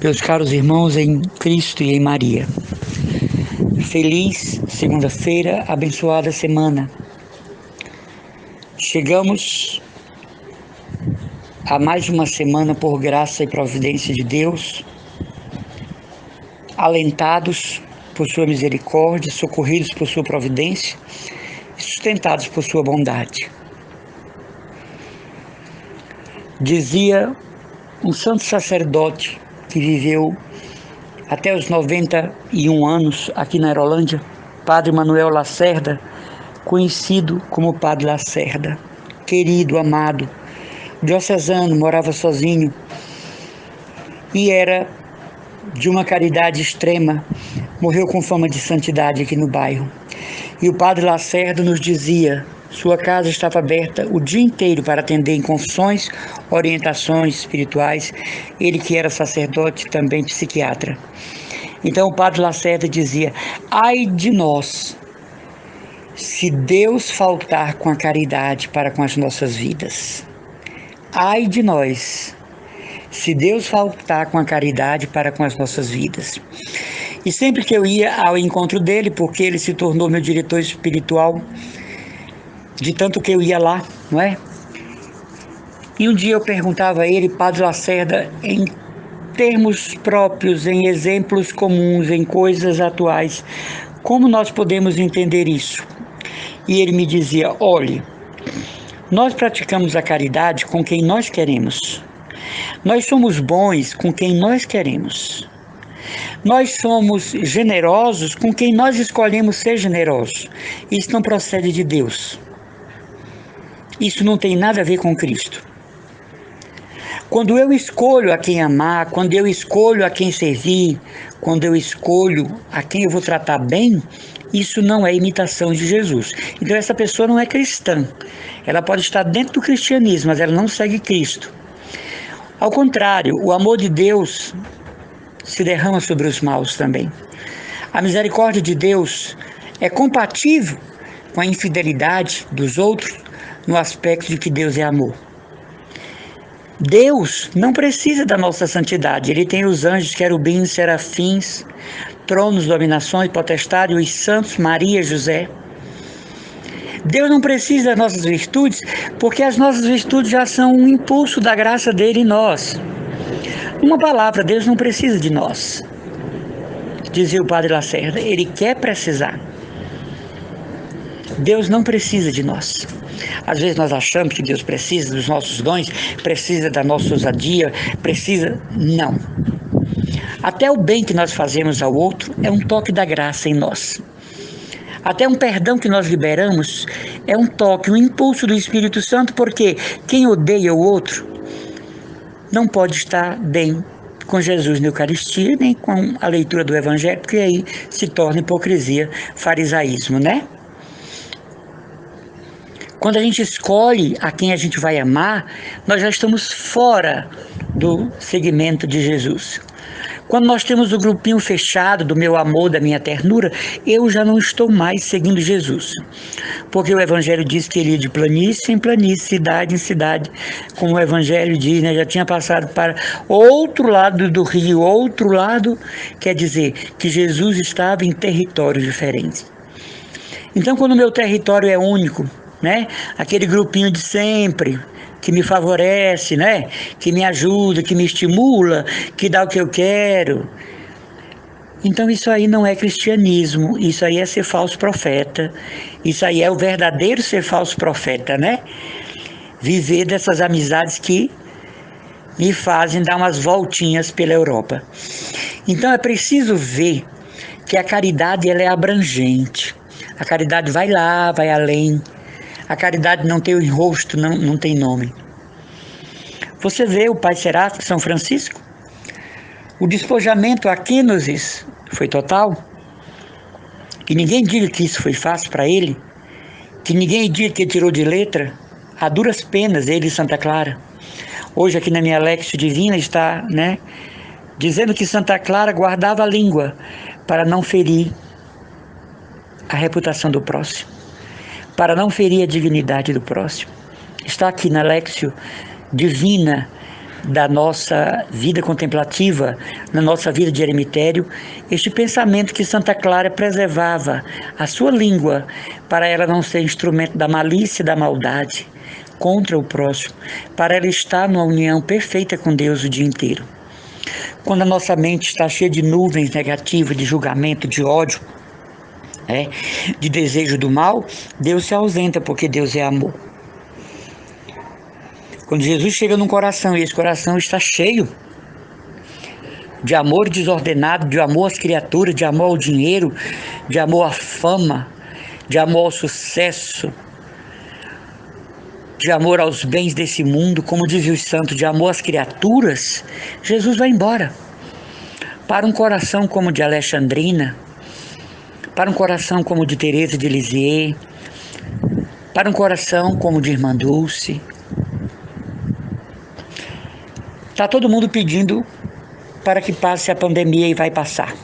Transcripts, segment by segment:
Meus caros irmãos em Cristo e em Maria, feliz segunda-feira, abençoada semana. Chegamos a mais uma semana por graça e providência de Deus, alentados por sua misericórdia, socorridos por sua providência e sustentados por sua bondade. Dizia um santo sacerdote que viveu até os 91 anos aqui na Aerolândia, Padre Manuel Lacerda, conhecido como Padre Lacerda, querido, amado, diocesano, morava sozinho e era de uma caridade extrema, morreu com fama de santidade aqui no bairro. E o Padre Lacerda nos dizia: sua casa estava aberta o dia inteiro para atender em confissões, orientações espirituais, ele que era sacerdote, também psiquiatra. Então o Padre Lacerda dizia: ai de nós, se Deus faltar com a caridade para com as nossas vidas. Ai de nós, se Deus faltar com a caridade para com as nossas vidas. E sempre que eu ia ao encontro dele, porque ele se tornou meu diretor espiritual, de tanto que eu ia lá, não é? E um dia eu perguntava a ele: Padre Lacerda, em termos próprios, em exemplos comuns, em coisas atuais, como nós podemos entender isso? E ele me dizia: olhe, nós praticamos a caridade com quem nós queremos. Nós somos bons com quem nós queremos. Nós somos generosos com quem nós escolhemos ser generosos. Isso não procede de Deus. Isso não tem nada a ver com Cristo. Quando eu escolho a quem amar, quando eu escolho a quem servir, quando eu escolho a quem eu vou tratar bem, isso não é imitação de Jesus. Então essa pessoa não é cristã. Ela pode estar dentro do cristianismo, mas ela não segue Cristo. Ao contrário, o amor de Deus se derrama sobre os maus também. A misericórdia de Deus é compatível com a infidelidade dos outros no aspecto de que Deus é amor. Deus não precisa da nossa santidade. Ele tem os anjos, querubins, serafins, tronos, dominações, potestade, os santos, Maria, José. Deus não precisa das nossas virtudes, porque as nossas virtudes já são um impulso da graça dele em nós. Uma palavra, Deus não precisa de nós, dizia o Padre Lacerda. Ele quer precisar. Deus não precisa de nós. Às vezes nós achamos que Deus precisa dos nossos dons, precisa da nossa ousadia, precisa... Não. Até o bem que nós fazemos ao outro é um toque da graça em nós. Até um perdão que nós liberamos é um toque, um impulso do Espírito Santo, porque quem odeia o outro não pode estar bem com Jesus na Eucaristia, nem com a leitura do Evangelho, porque aí se torna hipocrisia, farisaísmo, né? Quando a gente escolhe a quem a gente vai amar, nós já estamos fora do segmento de Jesus. Quando nós temos o grupinho fechado do meu amor, da minha ternura, eu já não estou mais seguindo Jesus. Porque o Evangelho diz que ele ia de planície em planície, cidade em cidade, como o Evangelho diz, né? Já tinha passado para outro lado do rio, outro lado, quer dizer que Jesus estava em territórios diferentes. Então, quando o meu território é único, né? Aquele grupinho de sempre, que me favorece, né? Que me ajuda, que me estimula, que dá o que eu quero. Então isso aí não é cristianismo, isso aí é ser falso profeta, isso aí é o verdadeiro ser falso profeta, né? Viver dessas amizades que me fazem dar umas voltinhas pela Europa. Então é preciso ver que a caridade ela é abrangente, a caridade vai lá, vai além. A caridade não tem o rosto, não tem nome. Você vê o Pai Seráfico São Francisco? O despojamento a Kenosis foi total. Que ninguém diga que isso foi fácil para ele. Que ninguém diga que ele tirou de letra. A duras penas, ele e Santa Clara. Hoje aqui na minha Lexio Divina está, né, dizendo que Santa Clara guardava a língua para não ferir a reputação do próximo, para não ferir a dignidade do próximo. Está aqui na Lexio Divina da nossa vida contemplativa, na nossa vida de eremitério, este pensamento que Santa Clara preservava a sua língua para ela não ser instrumento da malícia e da maldade contra o próximo, para ela estar numa união perfeita com Deus o dia inteiro. Quando a nossa mente está cheia de nuvens negativas, de julgamento, de ódio, de desejo do mal, Deus se ausenta, porque Deus é amor. Quando Jesus chega num coração e esse coração está cheio de amor desordenado, de amor às criaturas, de amor ao dinheiro, de amor à fama, de amor ao sucesso, de amor aos bens desse mundo, como dizem os santos, de amor às criaturas, Jesus vai embora. Para um coração como o de Alexandrina, para um coração como o de Teresa de Lisieux, para um coração como o de Irmã Dulce. Está todo mundo pedindo para que passe a pandemia e vai passar.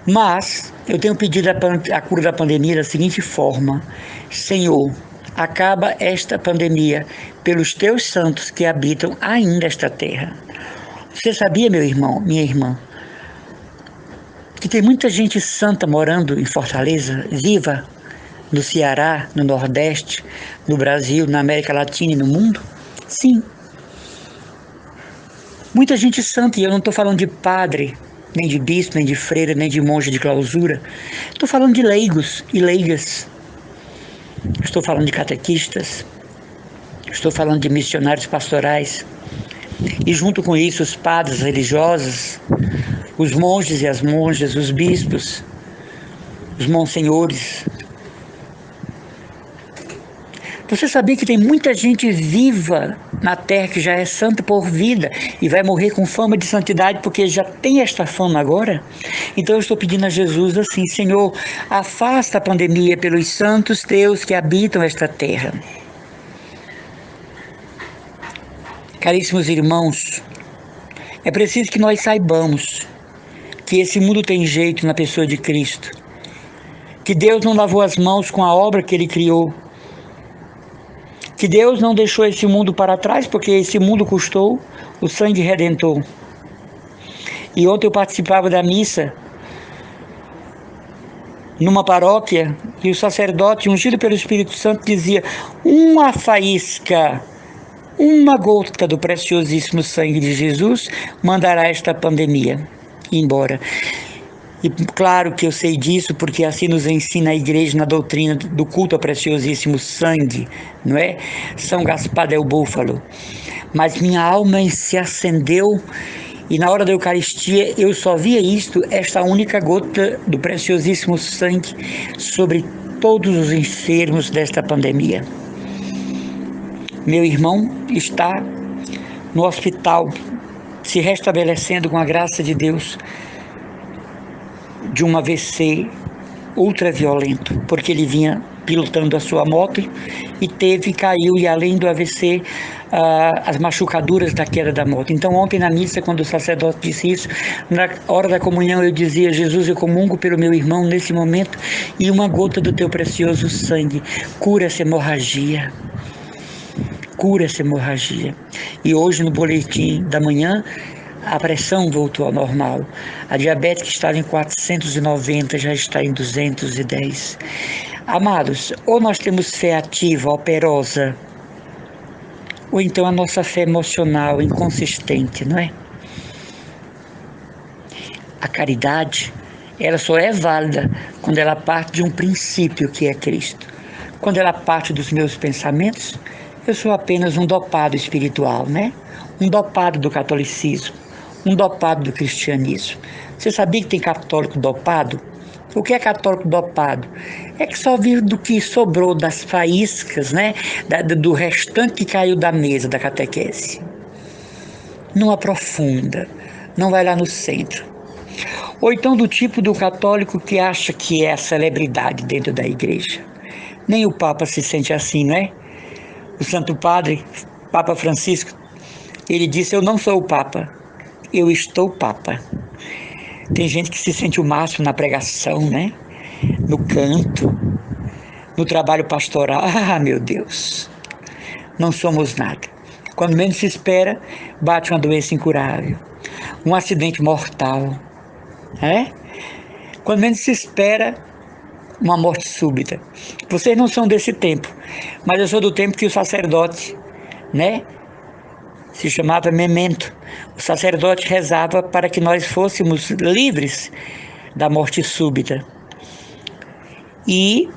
Mas eu tenho pedido a cura da pandemia da seguinte forma: Senhor, acaba esta pandemia pelos teus santos que habitam ainda esta terra. Você sabia, meu irmão, minha irmã, que tem muita gente santa morando em Fortaleza, viva, no Ceará, no Nordeste, no Brasil, na América Latina e no mundo? Sim. Muita gente santa, e eu não estou falando de padre, nem de bispo, nem de freira, nem de monge de clausura. Estou falando de leigos e leigas. Estou falando de catequistas. Estou falando de missionários pastorais. E junto com isso, os padres religiosos, os monges e as monjas, os bispos, os monsenhores. Você sabia que tem muita gente viva na terra que já é santa por vida e vai morrer com fama de santidade porque já tem esta fama agora? Então eu estou pedindo a Jesus assim: Senhor, afasta a pandemia pelos santos teus que habitam esta terra. Caríssimos irmãos, é preciso que nós saibamos que esse mundo tem jeito na pessoa de Cristo, que Deus não lavou as mãos com a obra que Ele criou, que Deus não deixou esse mundo para trás, porque esse mundo custou o sangue redentor. E ontem eu participava da missa numa paróquia e o sacerdote, ungido pelo Espírito Santo, dizia: uma faísca, uma gota do preciosíssimo sangue de Jesus mandará esta pandemia embora. E claro que eu sei disso, porque assim nos ensina a igreja na doutrina do culto ao preciosíssimo sangue, não é? São Gaspar del Búfalo. Mas minha alma se acendeu e na hora da Eucaristia eu só via isto, esta única gota do preciosíssimo sangue sobre todos os enfermos desta pandemia. Meu irmão está no hospital, se restabelecendo com a graça de Deus, de um AVC ultraviolento, porque ele vinha pilotando a sua moto e caiu, e além do AVC, as machucaduras da queda da moto. Então ontem na missa, quando o sacerdote disse isso, na hora da comunhão eu dizia: Jesus, eu comungo pelo meu irmão nesse momento, e uma gota do teu precioso sangue cura essa hemorragia. Cura essa hemorragia. E hoje no boletim da manhã, a pressão voltou ao normal. A diabetes, que estava em 490, já está em 210. Amados, ou nós temos fé ativa, operosa, ou então a nossa fé emocional, inconsistente, não é? A caridade, ela só é válida quando ela parte de um princípio que é Cristo. Quando ela parte dos meus pensamentos, eu sou apenas um dopado espiritual, né? Um dopado do catolicismo, um dopado do cristianismo. Você sabia que tem católico dopado? O que é católico dopado? É que só vive do que sobrou das faíscas, né? Do restante que caiu da mesa da catequese. Não aprofunda, não vai lá no centro. Ou então do tipo do católico que acha que é a celebridade dentro da igreja. Nem o Papa se sente assim, né? O Santo Padre, Papa Francisco, ele disse: eu não sou o Papa, eu estou Papa. Tem gente que se sente o máximo na pregação, né? No canto, no trabalho pastoral. Ah, meu Deus, não somos nada. Quando menos se espera, bate uma doença incurável, um acidente mortal, né? Quando menos se espera, uma morte súbita. Vocês não são desse tempo, mas eu sou do tempo que o sacerdote, né, se chamava memento. O sacerdote rezava para que nós fôssemos livres da morte súbita. E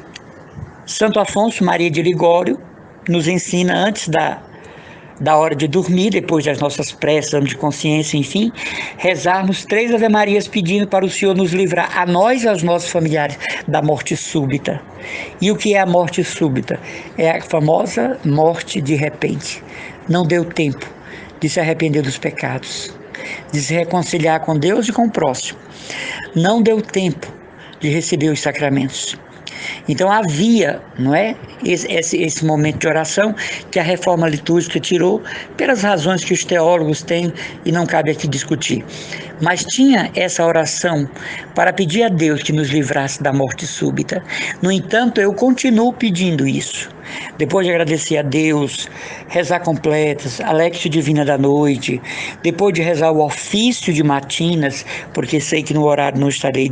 Santo Afonso Maria de Ligório nos ensina antes da hora de dormir, depois das nossas preces, exame de consciência, enfim, rezarmos 3 Ave-Marias pedindo para o Senhor nos livrar, a nós e aos nossos familiares, da morte súbita. E o que é a morte súbita? É a famosa morte de repente. Não deu tempo de se arrepender dos pecados, de se reconciliar com Deus e com o próximo. Não deu tempo de receber os sacramentos. Então havia, não é, esse momento de oração que a reforma litúrgica tirou pelas razões que os teólogos têm e não cabe aqui discutir. Mas tinha essa oração para pedir a Deus que nos livrasse da morte súbita. No entanto, eu continuo pedindo isso. Depois de agradecer a Deus, rezar completas, a Lectio Divina da noite, depois de rezar o ofício de matinas, porque sei que no horário não estarei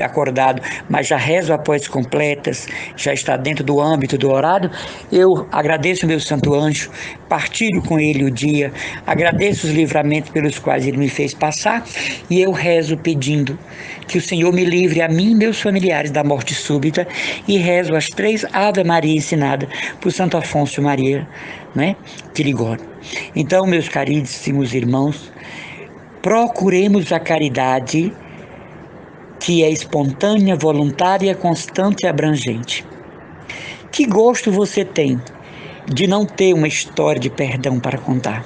acordado, mas já rezo após completas, já está dentro do âmbito do horário, eu agradeço o meu santo anjo, partilho com ele o dia, agradeço os livramentos pelos quais ele me fez passar, e eu rezo pedindo que o Senhor me livre a mim e meus familiares da morte súbita, e rezo as 3 Ave Maria ensinadas por Santo Afonso Maria, né, de Ligório. Então, meus caríssimos irmãos, procuremos a caridade que é espontânea, voluntária, constante e abrangente. Que gosto você tem de não ter uma história de perdão para contar?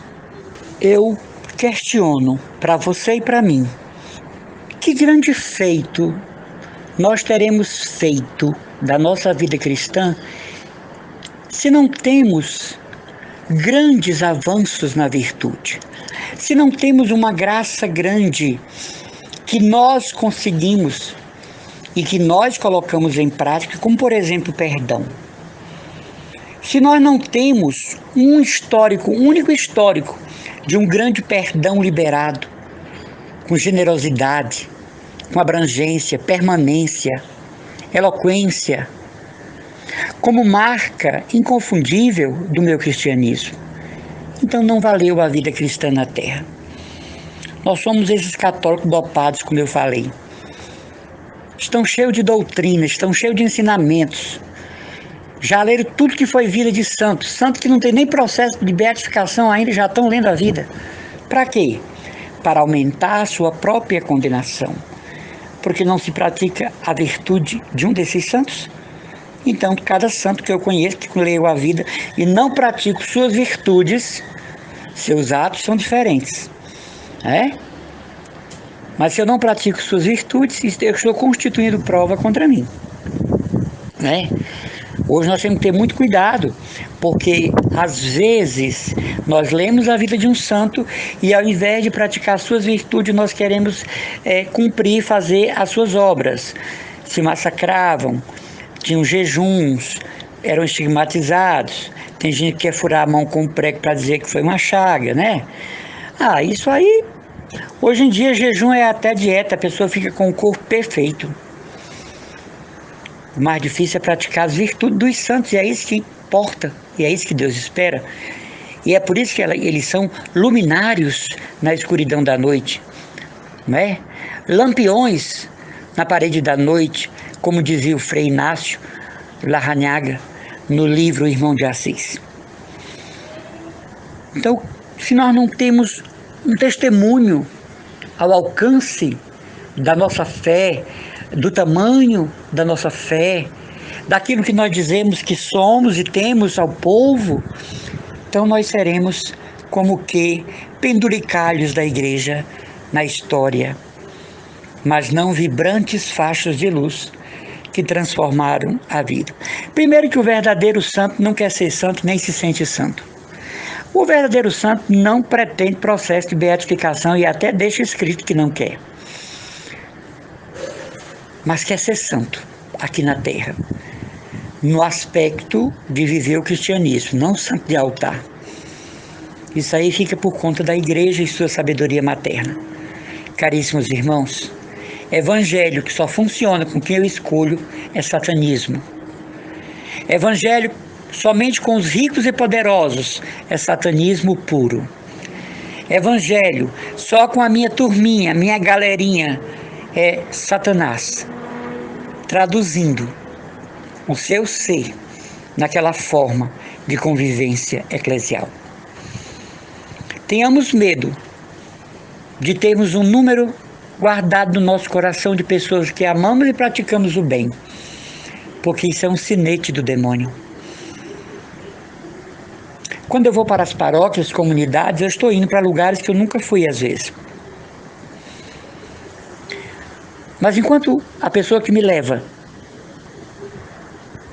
Eu questiono para você e para mim, que grande feito nós teremos feito da nossa vida cristã se não temos grandes avanços na virtude, se não temos uma graça grande que nós conseguimos e que nós colocamos em prática, como por exemplo o perdão. Se nós não temos um único histórico de um grande perdão liberado, com generosidade, com abrangência, permanência, eloquência, como marca inconfundível do meu cristianismo, então não valeu a vida cristã na terra. Nós somos esses católicos dopados, como eu falei. Estão cheios de doutrinas, estão cheios de ensinamentos. Já leram tudo que foi vida de santos. Santos que não tem nem processo de beatificação ainda, já estão lendo a vida. Para quê? Para aumentar a sua própria condenação. Porque não se pratica a virtude de um desses santos. Então, cada santo que eu conheço, que leio a vida e não pratico suas virtudes, seus atos são diferentes. Mas se eu não pratico suas virtudes, eu estou constituindo prova contra mim. Hoje nós temos que ter muito cuidado, porque às vezes nós lemos a vida de um santo e ao invés de praticar suas virtudes, nós queremos cumprir, fazer as suas obras. Se massacravam, tinham jejuns, eram estigmatizados. Tem gente que quer furar a mão com um prego para dizer que foi uma chaga, né? Isso aí, hoje em dia jejum é até dieta, a pessoa fica com o corpo perfeito. O mais difícil é praticar as virtudes dos santos, e é isso que importa, e é isso que Deus espera. E é por isso que eles são luminários na escuridão da noite, lampiões na parede da noite, como dizia o Frei Inácio Larrañaga no livro Irmão de Assis. Então, se nós não temos um testemunho ao alcance da nossa fé, do tamanho da nossa fé, daquilo que nós dizemos que somos e temos ao povo, então nós seremos como que penduricalhos da igreja na história, mas não vibrantes faixas de luz que transformaram a vida. Primeiro que o verdadeiro santo não quer ser santo nem se sente santo. O verdadeiro santo não pretende processo de beatificação e até deixa escrito que não quer. Mas quer ser santo aqui na terra, no aspecto de viver o cristianismo, não santo de altar. Isso aí fica por conta da igreja e sua sabedoria materna. Caríssimos irmãos, evangelho que só funciona com quem eu escolho é satanismo. Evangelho somente com os ricos e poderosos é satanismo puro. Evangelho só com a minha turminha, minha galerinha, é Satanás. Traduzindo o seu ser naquela forma de convivência eclesial. Tenhamos medo de termos um número guardado no nosso coração de pessoas que amamos e praticamos o bem, porque isso é um sinete do demônio. Quando eu vou para as paróquias, comunidades, eu estou indo para lugares que eu nunca fui às vezes. Mas enquanto a pessoa que me leva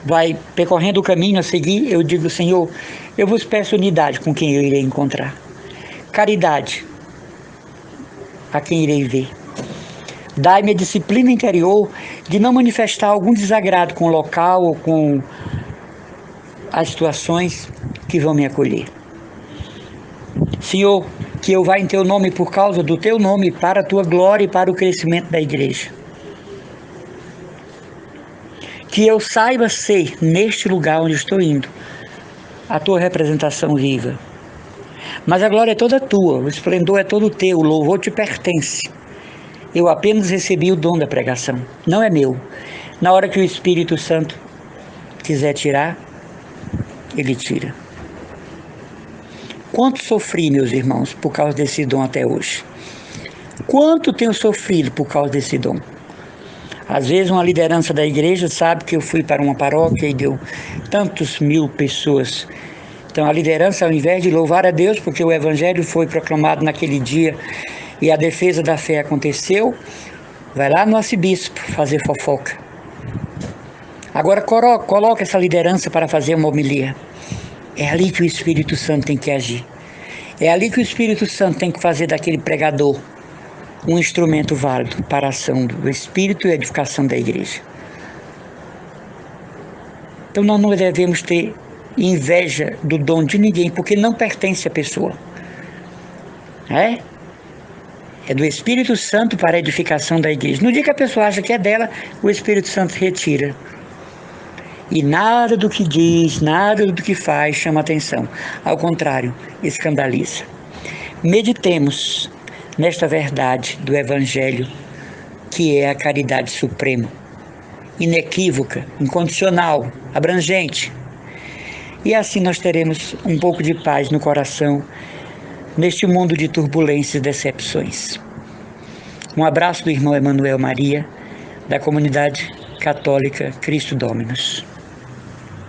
vai percorrendo o caminho a seguir, eu digo: Senhor, eu vos peço unidade com quem eu irei encontrar, caridade a quem irei ver. Dai-me a disciplina interior de não manifestar algum desagrado com o local ou com as situações que vão me acolher. Senhor, que eu vá em teu nome por causa do teu nome, para a tua glória e para o crescimento da igreja. Que eu saiba ser, neste lugar onde estou indo, a tua representação viva. Mas a glória é toda tua, o esplendor é todo teu, o louvor te pertence. Eu apenas recebi o dom da pregação, não é meu. Na hora que o Espírito Santo quiser tirar, ele tira. Quanto sofri, meus irmãos, por causa desse dom até hoje? Quanto tenho sofrido por causa desse dom? Às vezes uma liderança da igreja sabe que eu fui para uma paróquia e deu tantos mil pessoas. Então a liderança, ao invés de louvar a Deus, porque o evangelho foi proclamado naquele dia e a defesa da fé aconteceu, vai lá no arcebispo fazer fofoca. Agora coloca essa liderança para fazer uma homilia. É ali que o Espírito Santo tem que agir. É ali que o Espírito Santo tem que fazer daquele pregador um instrumento válido para a ação do Espírito e a edificação da igreja. Então nós não devemos ter inveja do dom de ninguém, porque não pertence à pessoa. É do Espírito Santo para a edificação da igreja. No dia que a pessoa acha que é dela, o Espírito Santo retira. E nada do que diz, nada do que faz chama atenção. Ao contrário, escandaliza. Meditemos nesta verdade do Evangelho, que é a caridade suprema, inequívoca, incondicional, abrangente. E assim nós teremos um pouco de paz no coração, neste mundo de turbulências e decepções. Um abraço do irmão Emanuel Maria, da comunidade católica Cristo Dominus.